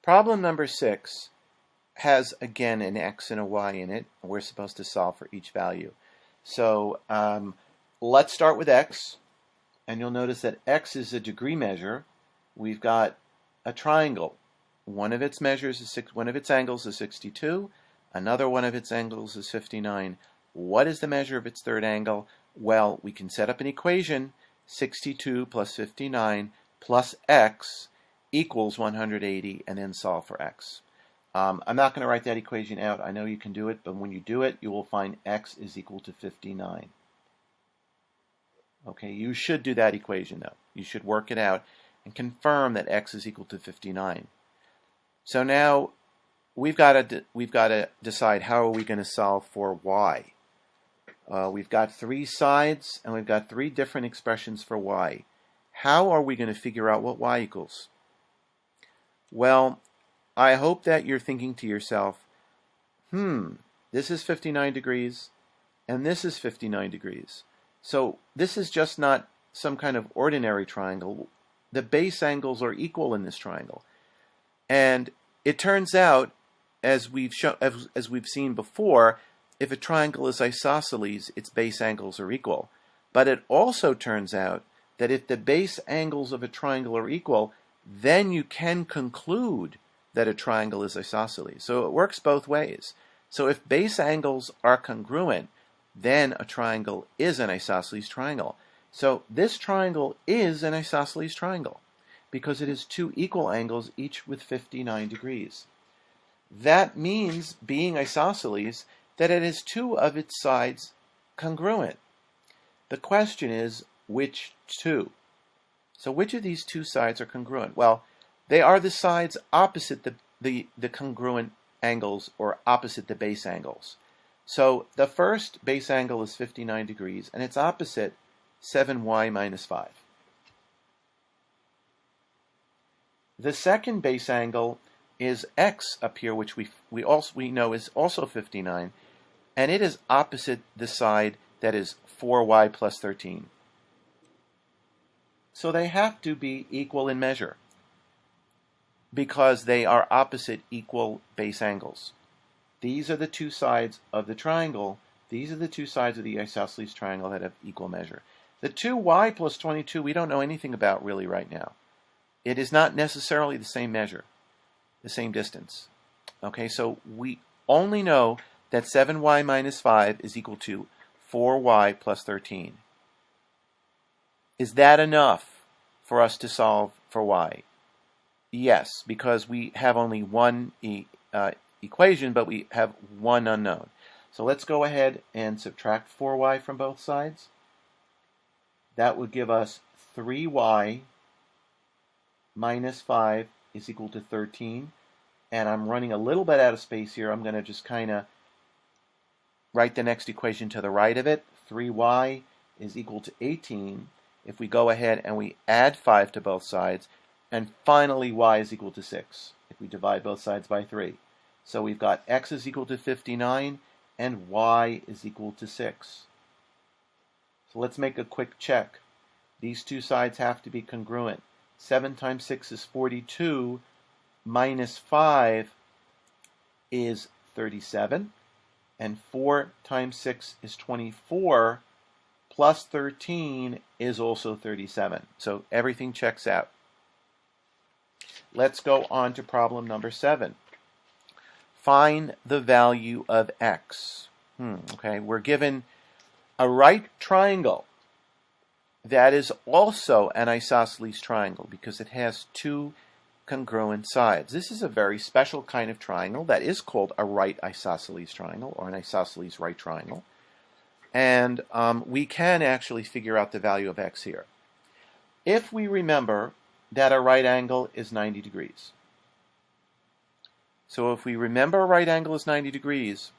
Problem number 6 has, again, an x and a y in it. We're supposed to solve for each value. So let's start with x, and you'll notice that x is a degree measure. We've got a triangle. One of its angles is 62. Another one of its angles is 59. What is the measure of its third angle? Well, we can set up an equation. 62 plus 59 plus x equals 180, and then solve for x. I'm not going to write that equation out. I know you can do it, but when you do it, you will find x is equal to 59. Okay, you should do that equation, though. You should work it out and confirm that x is equal to 59. So now we've got to decide how are we going to solve for y. We've got 3 sides, and we've got 3 different expressions for y. How are we going to figure out what y equals? Well, I hope that you're thinking to yourself, this is 59 degrees, and this is 59 degrees. So this is just not some kind of ordinary triangle. The base angles are equal in this triangle. And it turns out, as we've seen before, if a triangle is isosceles, its base angles are equal. But it also turns out that if the base angles of a triangle are equal, then you can conclude that a triangle is isosceles. So it works both ways. So if base angles are congruent, then a triangle is an isosceles triangle. So this triangle is an isosceles triangle because it has 2 equal angles, each with 59 degrees. That means, being isosceles, that it has 2 of its sides congruent. The question is, which 2? So which of these 2 sides are congruent? Well, they are the sides opposite the congruent angles, or opposite the base angles. So the first base angle is 59 degrees, and its opposite 7y minus 5. The second base angle is x up here, which we know is also 59, and it is opposite the side that is 4y plus 13. So they have to be equal in measure because they are opposite equal base angles. These are the 2 sides of the triangle. These are the 2 sides of the isosceles triangle that have equal measure. The 2y plus 22 we don't know anything about really right now. It is not necessarily the same measure, the same distance. Okay, so we only know that 7y minus 5 is equal to 4y plus 13. Is that enough for us to solve for y? Yes, because we have only one equation, but we have one unknown. So let's go ahead and subtract 4y from both sides. That would give us 3y minus 5 is equal to 13. And I'm running a little bit out of space here. I'm going to just kind of write the next equation to the right of it. 3y is equal to 18. If we go ahead and we add 5 to both sides, and finally y is equal to 6 if we divide both sides by 3. So we've got x is equal to 59 and y is equal to 6. So let's make a quick check. These 2 sides have to be congruent. 7 times 6 is 42, minus 5 is 37, and 4 times 6 is 24, plus 13 is also 37. So everything checks out. Let's go on to problem number 7. Find the value of x. Okay, we're given a right triangle that is also an isosceles triangle because it has 2 congruent sides. This is a very special kind of triangle that is called a right isosceles triangle, or an isosceles right triangle. And we can actually figure out the value of x here. If we remember that a right angle is 90 degrees. So if we remember a right angle is 90 degrees,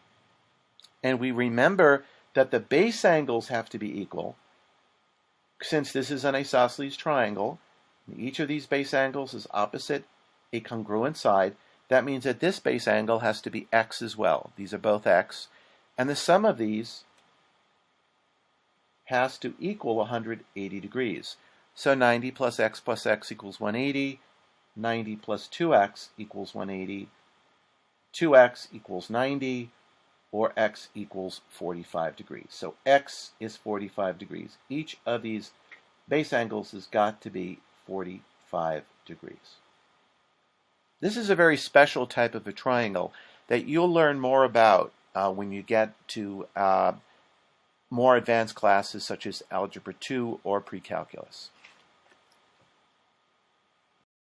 and we remember that the base angles have to be equal, since this is an isosceles triangle, each of these base angles is opposite a congruent side, that means that this base angle has to be x as well. These are both x, and the sum of these has to equal 180 degrees. So 90 plus x equals 180. 90 plus 2x equals 180, 2x equals 90, or x equals 45 degrees. So x is 45 degrees. Each of these base angles has got to be 45 degrees. This is a very special type of a triangle that you'll learn more about when you get to more advanced classes such as Algebra 2 or Pre-Calculus.